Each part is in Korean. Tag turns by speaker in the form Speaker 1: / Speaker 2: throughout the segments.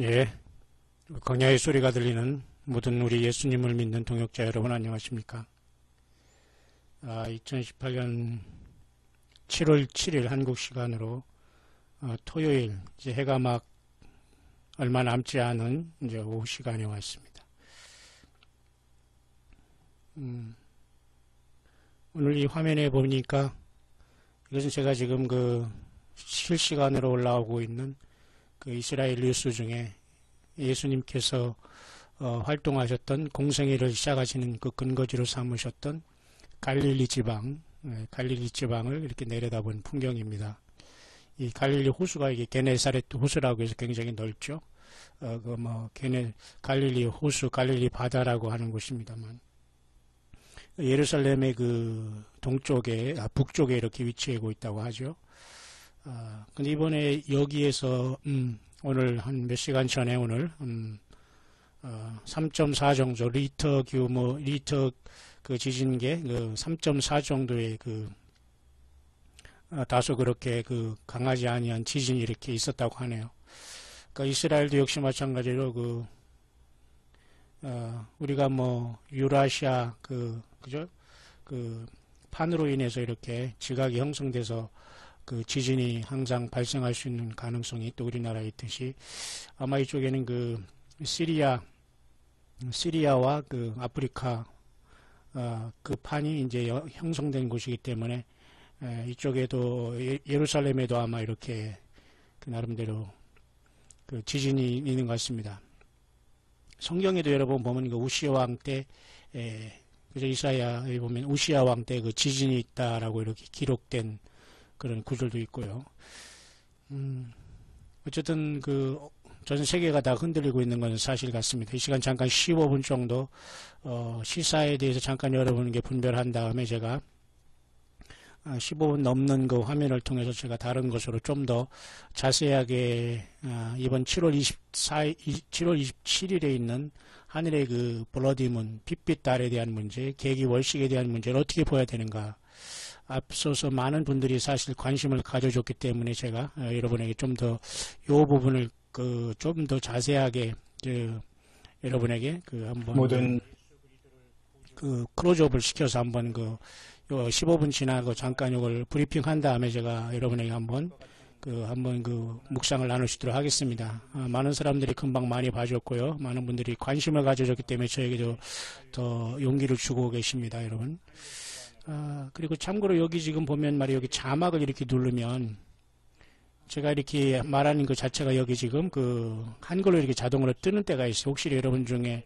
Speaker 1: 예, 광야의 소리가 들리는 모든 우리 예수님을 믿는 동역자 여러분 안녕하십니까? 2018년 7월 7일 한국 시간으로 토요일 이제 해가 막 얼마 남지 않은 이제 오후 시간에 왔습니다. 오늘 이 화면에 보니까 이것은 제가 지금 그 실시간으로 올라오고 있는 그 이스라엘 뉴스 중에 예수님께서 활동하셨던 공생애를 시작하시는 그 근거지로 삼으셨던 갈릴리 지방을 이렇게 내려다본 풍경입니다. 이 갈릴리 호수가 이게 게네사렛 호수라고 해서 굉장히 넓죠. 갈릴리 호수, 갈릴리 바다라고 하는 곳입니다만 예루살렘의 그 북쪽에 이렇게 위치하고 있다고 하죠. 근데 이번에 여기에서 오늘 한 몇 시간 전에 오늘 3.4 정도 리터 그 지진계 3.4 정도의 다소 그렇게 강하지 아니한 지진이 이렇게 있었다고 하네요. 그러니까 이스라엘도 역시 마찬가지로 우리가 유라시아 그죠? 판으로 인해서 이렇게 지각이 형성돼서 지진이 항상 발생할 수 있는 가능성이 또 우리나라에 있듯이 아마 이쪽에는 시리아와 아프리카 판이 이제 형성된 곳이기 때문에 이쪽에도 예루살렘에도 아마 이렇게 나름대로 지진이 있는 것 같습니다. 성경에도 여러분 보면 우시아 왕 때 그죠? 이사야에 보면 우시아 왕 때 지진이 있다라고 이렇게 기록된 그런 구절도 있고요. 어쨌든 전 세계가 다 흔들리고 있는 것은 사실 같습니다. 이 시간 잠깐 15분 정도 시사에 대해서 잠깐 여러분에게 분별한 다음에 제가 15분 넘는 그 화면을 통해서 제가 다른 것으로 좀 더 자세하게 이번 7월 27일에 있는 하늘의 블러디문, 핏빛 달에 대한 문제, 계기 월식에 대한 문제를 어떻게 봐야 되는가. 앞서서 많은 분들이 사실 관심을 가져줬기 때문에 제가 여러분에게 좀 더 이 부분을 좀 더 자세하게 여러분에게 한번 클로즈업을 시켜서 한번 15분 지나고 잠깐 이걸 브리핑한 다음에 제가 여러분에게 한번 묵상을 나눌 수 있도록 하겠습니다. 많은 사람들이 금방 많이 봐줬고요. 많은 분들이 관심을 가져줬기 때문에 저에게도 더 용기를 주고 계십니다, 여러분. 그리고 참고로 여기 지금 보면 여기 자막을 이렇게 누르면 제가 이렇게 말하는 것 자체가 여기 지금 한글로 이렇게 자동으로 뜨는 때가 있어요. 혹시 여러분 중에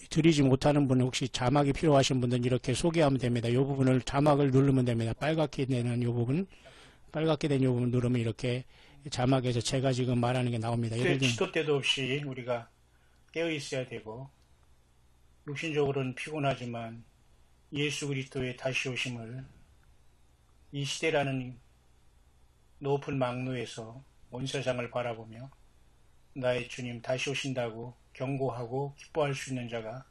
Speaker 1: 들리지 못하는 분은 혹시 자막이 필요하신 분들은 이렇게 소개하면 됩니다. 이 부분을 자막을 누르면 됩니다. 빨갛게 된 이 부분 누르면 이렇게 자막에서 제가 지금 말하는 게 나옵니다.
Speaker 2: 시도 때도 없이 우리가 깨어 있어야 되고 육신적으로는 피곤하지만 예수 그리스도의 다시 오심을 이 시대라는 높은 망노에서 온 세상을 바라보며 나의 주님 다시 오신다고 경고하고 기뻐할 수 있는 자가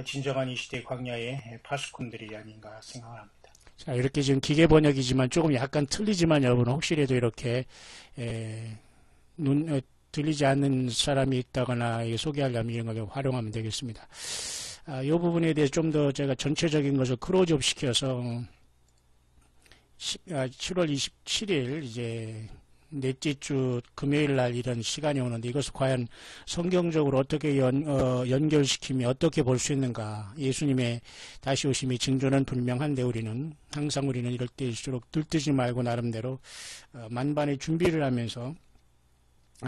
Speaker 2: 진정한 이 시대 광야의 파수꾼들이 아닌가 생각합니다.
Speaker 1: 자, 이렇게 지금 기계 번역이지만 조금 약간 틀리지만 여러분 혹시라도 이렇게 들리지 않는 사람이 있다거나 소개하려면 이런 걸 활용하면 되겠습니다. 이 부분에 대해서 좀 더 제가 전체적인 것을 클로즈업 시켜서 7월 27일 이제 넷째 주 금요일 날 이런 시간이 오는데 이것을 과연 성경적으로 어떻게 연결시키며 어떻게 볼 수 있는가. 예수님의 다시 오심이 징조는 분명한데 우리는 이럴 때일수록 들뜨지 말고 나름대로 만반의 준비를 하면서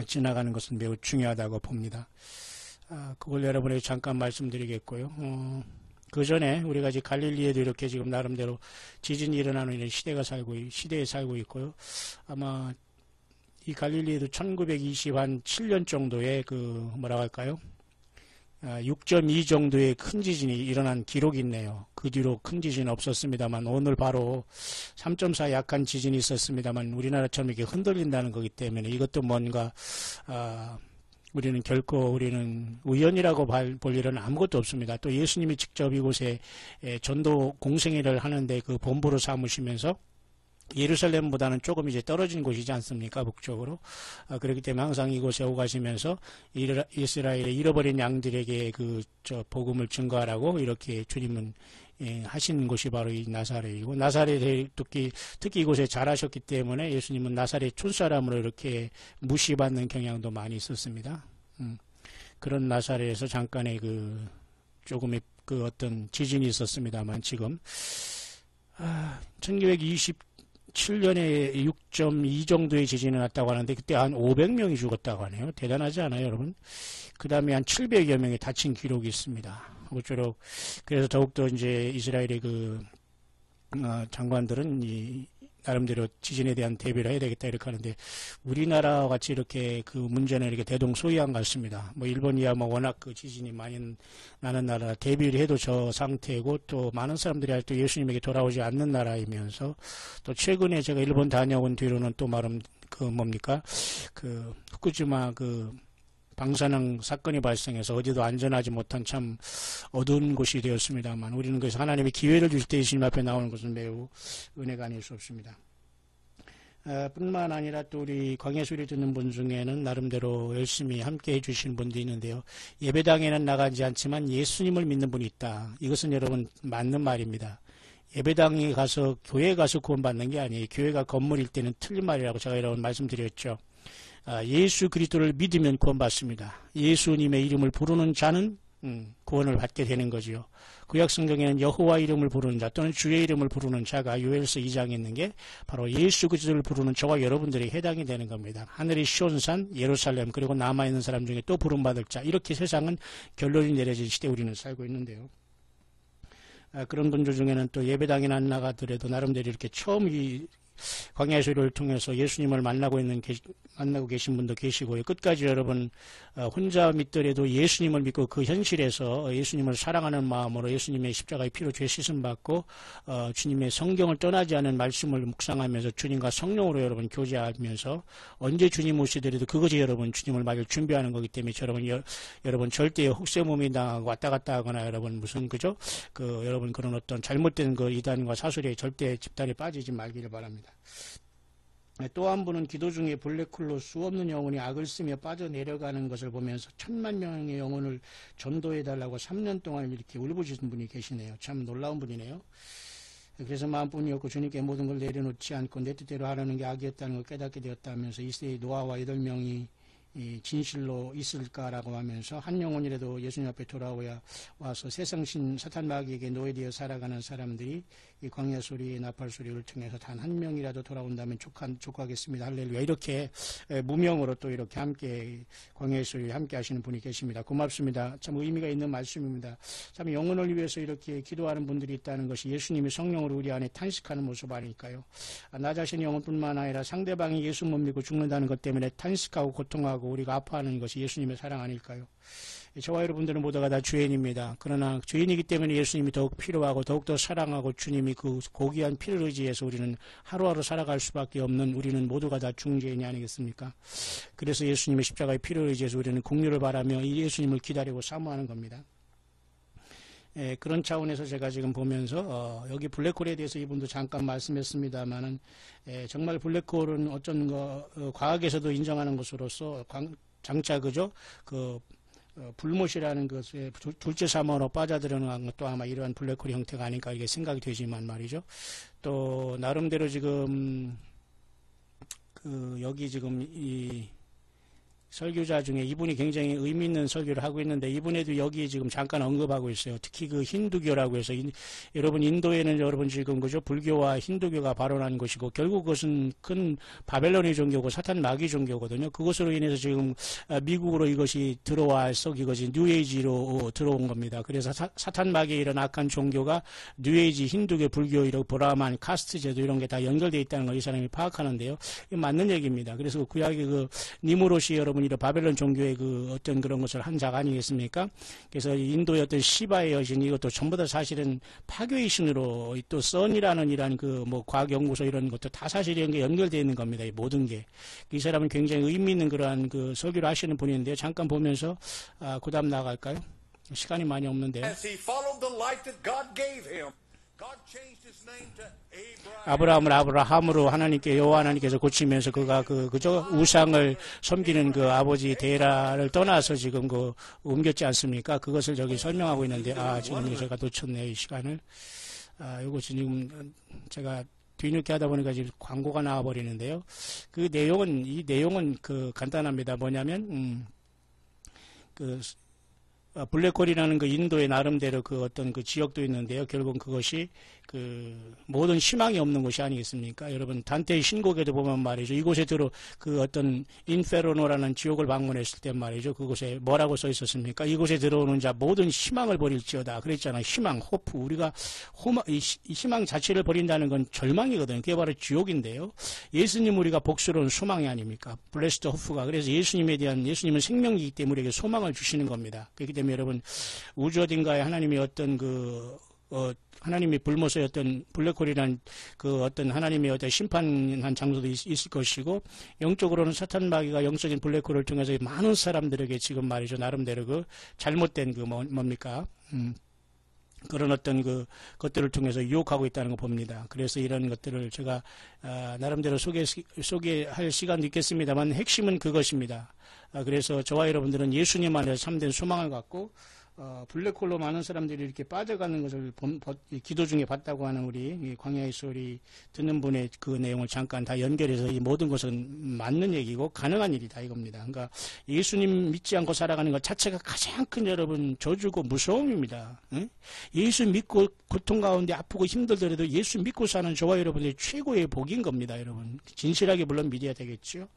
Speaker 1: 지나가는 것은 매우 중요하다고 봅니다. 그걸 여러분에게 잠깐 말씀드리겠고요. 그 전에 우리가 이제 갈릴리에도 이렇게 지금 나름대로 지진이 일어나는 이런 시대에 살고 있고요. 아마 이 갈릴리에도 1927년 정도의 6.2 정도의 큰 지진이 일어난 기록이 있네요. 그 뒤로 큰 지진은 없었습니다만 오늘 바로 3.4 약한 지진이 있었습니다만 우리나라처럼 이렇게 흔들린다는 거기 때문에 이것도 뭔가 우리는 우연이라고 볼 일은 아무것도 없습니다. 또 예수님이 직접 이곳에 전도 공생애를 하는데 본부로 삼으시면서 예루살렘보다는 조금 이제 떨어진 곳이지 않습니까? 북쪽으로. 그렇기 때문에 항상 이곳에 오가시면서 이스라엘의 잃어버린 양들에게 복음을 증거하라고 이렇게 주님은 하신 곳이 바로 이 나사렛이고, 나사렛에 특히 이곳에 자라셨기 때문에 예수님은 나사렛 촌사람으로 이렇게 무시받는 경향도 많이 있었습니다. 그런 나사렛에서 잠깐의 조금의 어떤 지진이 있었습니다만, 지금 1927년에 6.2 정도의 지진이 났다고 하는데, 그때 한 500명이 죽었다고 하네요. 대단하지 않아요, 여러분? 그 다음에 한 700여 명이 다친 기록이 있습니다. 모쪼록, 그래서 더욱더 이제 이스라엘의 장관들은 나름대로 지진에 대한 대비를 해야 되겠다 이렇게 하는데, 우리나라와 같이 이렇게 문제는 이렇게 대동소이한 것 같습니다. 일본이야 워낙 지진이 많이 나는 나라, 대비를 해도 저 상태고, 또 많은 사람들이 아직도 예수님에게 돌아오지 않는 나라이면서, 또 최근에 제가 일본 다녀온 뒤로는 또 말은 후쿠시마 방사능 사건이 발생해서 어디도 안전하지 못한 참 어두운 곳이 되었습니다만, 우리는 그래서 하나님의 기회를 줄 때 예수님 앞에 나오는 것은 매우 은혜가 아닐 수 없습니다. 뿐만 아니라 또 우리 광야 소리 듣는 분 중에는 나름대로 열심히 함께 해주신 분도 있는데요. 예배당에는 나가지 않지만 예수님을 믿는 분이 있다. 이것은 여러분 맞는 말입니다. 예배당에 가서, 교회에 가서 구원받는 게 아니에요. 교회가 건물일 때는 틀린 말이라고 제가 여러분 말씀드렸죠. 예수 그리스도를 믿으면 구원받습니다. 예수님의 이름을 부르는 자는 구원을 받게 되는 거지요. 구약 성경에는 여호와 이름을 부르는 자 또는 주의 이름을 부르는 자가 요엘서 2장에 있는 게 바로 예수 그리스도를 부르는 저와 여러분들이 해당이 되는 겁니다. 하늘의 시온산 예루살렘, 그리고 남아있는 사람 중에 또 부름받을 자, 이렇게 세상은 결론이 내려진 시대에 우리는 살고 있는데요. 그런 분들 중에는 또 예배당에 안 나가더라도 나름대로 이렇게 처음 광야의 소리를 통해서 예수님을 만나고 계신 분도 계시고요. 끝까지 여러분 혼자 믿더라도 예수님을 믿고 그 현실에서 예수님을 사랑하는 마음으로 예수님의 십자가의 피로 죄 씻음 받고 주님의 성경을 떠나지 않은 말씀을 묵상하면서 주님과 성령으로 여러분 교제하면서 언제 주님 오시더라도 그것이 여러분 주님을 맞을 준비하는 거기 때문에 여러분 절대 혹세무민 당하고 왔다 갔다 하거나 여러분 여러분 그런 어떤 잘못된 이단과 사설에 절대 집단에 빠지지 말기를 바랍니다. 또 한 분은 기도 중에 블랙홀로 수없는 영혼이 악을 쓰며 빠져내려가는 것을 보면서 1000만 명의 영혼을 전도해달라고 3년 동안 이렇게 울부짖은 분이 계시네요. 참 놀라운 분이네요. 그래서 마음뿐이었고 주님께 모든 걸 내려놓지 않고 내 뜻대로 하려는 게 악이었다는 걸 깨닫게 되었다면서 이 세대의 노아와 8명이 진실로 있을까라고 하면서 한 영혼이라도 예수님 앞에 와서 세상신 사탄 마귀에게 노예되어 살아가는 사람들이 이 광야 소리의 나팔 소리를 통해서 단 한 명이라도 돌아온다면 족하겠습니다. 할렐루야. 이렇게 무명으로 또 이렇게 함께 광야의 소리에 함께 하시는 분이 계십니다. 고맙습니다. 참 의미가 있는 말씀입니다. 참 영혼을 위해서 이렇게 기도하는 분들이 있다는 것이 예수님이 성령으로 우리 안에 탄식하는 모습 아닐까요? 나 자신의 영혼뿐만 아니라 상대방이 예수 못 믿고 죽는다는 것 때문에 탄식하고 고통하고 우리가 아파하는 것이 예수님의 사랑 아닐까요? 저와 여러분들은 모두가 다 죄인입니다. 그러나 죄인이기 때문에 예수님이 더욱 필요하고 더욱더 사랑하고 주님이 그 고귀한 피를 의지해서 우리는 하루하루 살아갈 수밖에 없는 우리는 모두가 다 중죄인이 아니겠습니까? 그래서 예수님의 십자가의 피를 의지해서 우리는 긍휼을 바라며 이 예수님을 기다리고 사모하는 겁니다. 그런 차원에서 제가 지금 보면서 여기 블랙홀에 대해서 이분도 잠깐 말씀했습니다만은 정말 블랙홀은 어쩐 과학에서도 인정하는 것으로서 장차 불못이라는 것에 둘째 사망으로 빠져들어간 것도 아마 이러한 블랙홀 형태가 아닐까 이게 생각이 되지만 말이죠. 또 나름대로 지금 여기 지금 이 설교자 중에 이분이 굉장히 의미 있는 설교를 하고 있는데 이분에도 여기 지금 잠깐 언급하고 있어요. 특히 힌두교라고 해서 여러분 인도에는 여러분 지금 불교와 힌두교가 발원한 것이고 결국 그것은 큰 바벨론의 종교고 사탄 마귀 종교거든요. 그것으로 인해서 지금 미국으로 이것이 들어와서 이것이 뉴에이지로 들어온 겁니다. 그래서 사탄 마귀의 이런 악한 종교가 뉴에이지, 힌두교, 불교, 이런 브라만, 카스트 제도 이런 게 다 연결되어 있다는 걸 이 사람이 파악하는데요. 이게 맞는 얘기입니다. 그래서 구약의 니무롯이 여러분 이런 바벨론 종교의 어떤 그런 것을 한 자가 아니겠습니까? 그래서 인도의 어떤 시바의 여신 이것도 전부 다 사실은 파괴의 신으로 또 선이라는 이런 과학연구소 이런 것도 다 사실 이런 게 연결되어 있는 겁니다. 이 모든 게. 이 사람은 굉장히 의미 있는 그러한 설교를 하시는 분인데요. 잠깐 보면서 그 다음 나갈까요? 시간이 많이 없는데요. 아브라함을 아브라함으로 하나님께 여호와 하나님께서 고치면서 그가 그저 우상을 섬기는 그 아버지 데라를 떠나서 지금 옮겼지 않습니까? 그것을 저기 설명하고 있는데 지금 제가 놓쳤네요, 이 시간을. 이것이 지금 제가 뒤늦게 하다 보니까 지금 광고가 나와버리는데요. 이 내용은 간단합니다. 뭐냐면 블랙홀이라는 그 인도의 나름대로 어떤 지역도 있는데요. 결국은 그것이 모든 희망이 없는 곳이 아니겠습니까? 여러분, 단테의 신곡에도 보면 말이죠. 이곳에 어떤 인페르노라는 지옥을 방문했을 때 말이죠. 그곳에 뭐라고 써 있었습니까? 이곳에 들어오는 자 모든 희망을 버릴지어다. 그랬잖아요. 희망, 호프. 우리가 이 희망 자체를 버린다는 건 절망이거든요. 그게 바로 지옥인데요. 예수님 우리가 복스러운 소망이 아닙니까? 블레스드 호프가. 그래서 예수님은 생명이기 때문에 우리에게 소망을 주시는 겁니다. 그렇기 때문에 여러분, 우주 어딘가에 하나님이 어떤 하나님이 불모서의 어떤 블랙홀이란 어떤 하나님의 어떤 심판한 장소도 있을 것이고, 영적으로는 사탄 마귀가 영적인 블랙홀을 통해서 많은 사람들에게 지금 말이죠. 나름대로 잘못된 뭡니까? 그런 어떤 것들을 통해서 유혹하고 있다는 거 봅니다. 그래서 이런 것들을 제가 나름대로 소개할 시간도 있겠습니다만 핵심은 그것입니다. 그래서 저와 여러분들은 예수님 안에서 참된 소망을 갖고 블랙홀로 많은 사람들이 이렇게 빠져가는 것을 기도 중에 봤다고 하는 우리 광야의 소리 듣는 분의 그 내용을 잠깐 다 연결해서 이 모든 것은 맞는 얘기고 가능한 일이다 이겁니다. 그러니까 예수님 믿지 않고 살아가는 것 자체가 가장 큰 여러분 저주고 무서움입니다. 응? 예수 믿고 고통 가운데 아프고 힘들더라도 예수 믿고 사는 저와 여러분들의 최고의 복인 겁니다. 여러분 진실하게 물론 믿어야 되겠죠.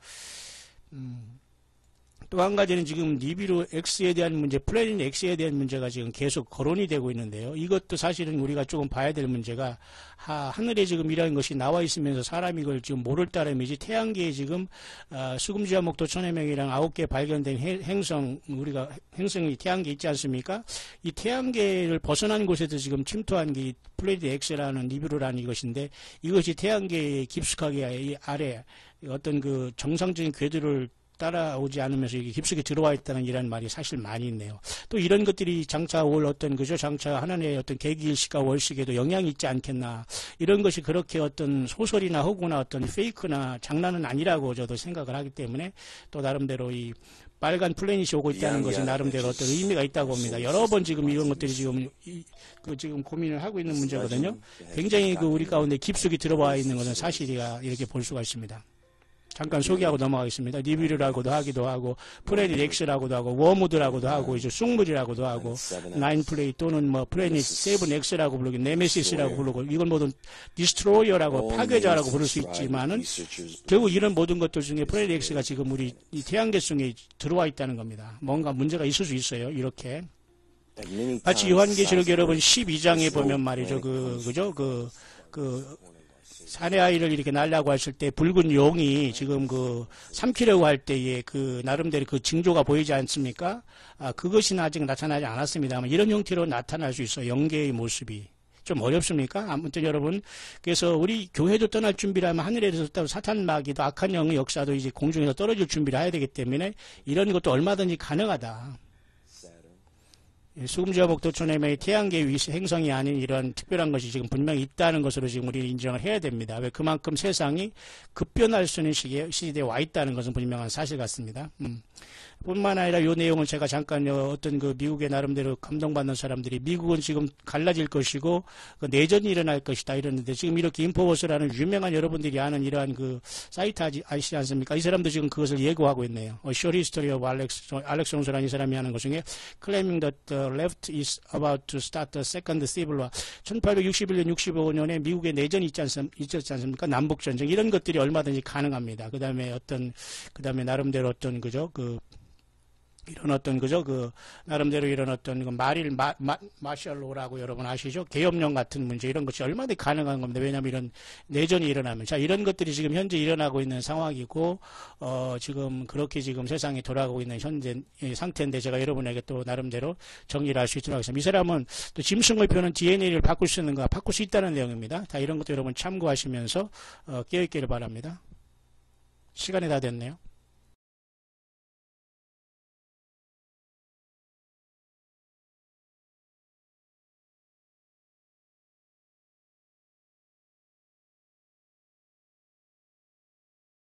Speaker 1: 또 한 가지는 지금 니비루 X에 대한 문제, 플래닛 X에 대한 문제가 지금 계속 거론이 되고 있는데요. 이것도 사실은 우리가 조금 봐야 될 문제가 하늘에 지금 이런 것이 나와 있으면서 사람이 이걸 지금 모를 따름이지 태양계에 지금 수금지와 목도 천의 명이랑 9개 발견된 우리가 행성이 태양계에 있지 않습니까? 이 태양계를 벗어난 곳에도 지금 침투한 게 플래닛 X라는 니비루라는 이것인데 이것이 태양계에 깊숙하게 아래 어떤 정상적인 궤도를 따라오지 않으면서 이게 깊숙이 들어와 있다는 이런 말이 사실 많이 있네요. 또 이런 것들이 장차 올 장차 하나님의 어떤 계기일식과 월식에도 영향이 있지 않겠나. 이런 것이 그렇게 어떤 소설이나 허구나 어떤 페이크나 장난은 아니라고 저도 생각을 하기 때문에 또 나름대로 이 빨간 플래닛이 오고 있다는 것은 나름대로 어떤 의미가 있다고 봅니다. 여러 번 지금 이런 것들이 지금 고민을 하고 있는 문제거든요. 굉장히 우리 가운데 깊숙이 들어와 있는 것은 사실이야 이렇게 볼 수가 있습니다. 잠깐 소개하고 넘어가겠습니다. 니비루라고도 하기도 하고, 플래닛 X라고도 하고, 워무드라고도 하고, 이제 쑥물이라고도 하고, 나인플레이 또는 플래닛 7X라고 부르고, 네메시스라고 부르고, 이건 모두 디스트로이어라고 파괴자라고 부를 수 있지만은, 결국 이런 모든 것들 중에 플래닛 X가 지금 우리 이 태양계 속에 들어와 있다는 겁니다. 뭔가 문제가 있을 수 있어요. 이렇게. 마치 요한계시록 여러분 12장에 보면 말이죠. 사내 아이를 이렇게 날라고 하실 때 붉은 용이 지금 삼키려고 할 때에 나름대로 징조가 보이지 않습니까? 그것은 아직 나타나지 않았습니다만 이런 형태로 나타날 수 있어요. 영계의 모습이. 좀 어렵습니까? 아무튼 여러분, 그래서 우리 교회도 떠날 준비를 하면 하늘에서 사탄 마귀도 악한 영의 역사도 이제 공중에서 떨어질 준비를 해야 되기 때문에 이런 것도 얼마든지 가능하다. 수금지와 목도천의 태양계 행성이 아닌 이런 특별한 것이 지금 분명히 있다는 것으로 지금 우리는 인정을 해야 됩니다. 왜 그만큼 세상이 급변할 수 있는 시대에 와 있다는 것은 분명한 사실 같습니다. 뿐만 아니라 이 내용을 제가 잠깐 어떤 미국의 나름대로 감동받는 사람들이 미국은 지금 갈라질 것이고 내전이 일어날 것이다 이러는데 지금 이렇게 인포워스라는 유명한 여러분들이 아는 이러한 사이트 아시지 않습니까? 이 사람도 지금 그것을 예고하고 있네요. Short History of Alex 홍수라는 이 사람이 하는 것 중에 Claiming that the left is about to start the second civil war. 1861년 65년에 미국의 내전이 있었지 않습니까? 남북전쟁 이런 것들이 얼마든지 가능합니다. 그 다음에 나름대로 어떤 이런 어떤 나름대로 이런 어떤 마셜로라고 여러분 아시죠? 계엄령 같은 문제 이런 것이 얼마든지 가능한 겁니다. 왜냐하면 이런 내전이 일어나면 이런 것들이 지금 현재 일어나고 있는 상황이고 지금 그렇게 지금 세상이 돌아가고 있는 현재 상태인데 제가 여러분에게 또 나름대로 정리를 할 수 있도록 하겠습니다. 이 사람은 또 짐승 목표는 DNA를 바꿀 수 있는가? 바꿀 수 있다는 내용입니다. 다 이런 것도 여러분 참고하시면서 깨어있기를 바랍니다. 시간이 다 됐네요.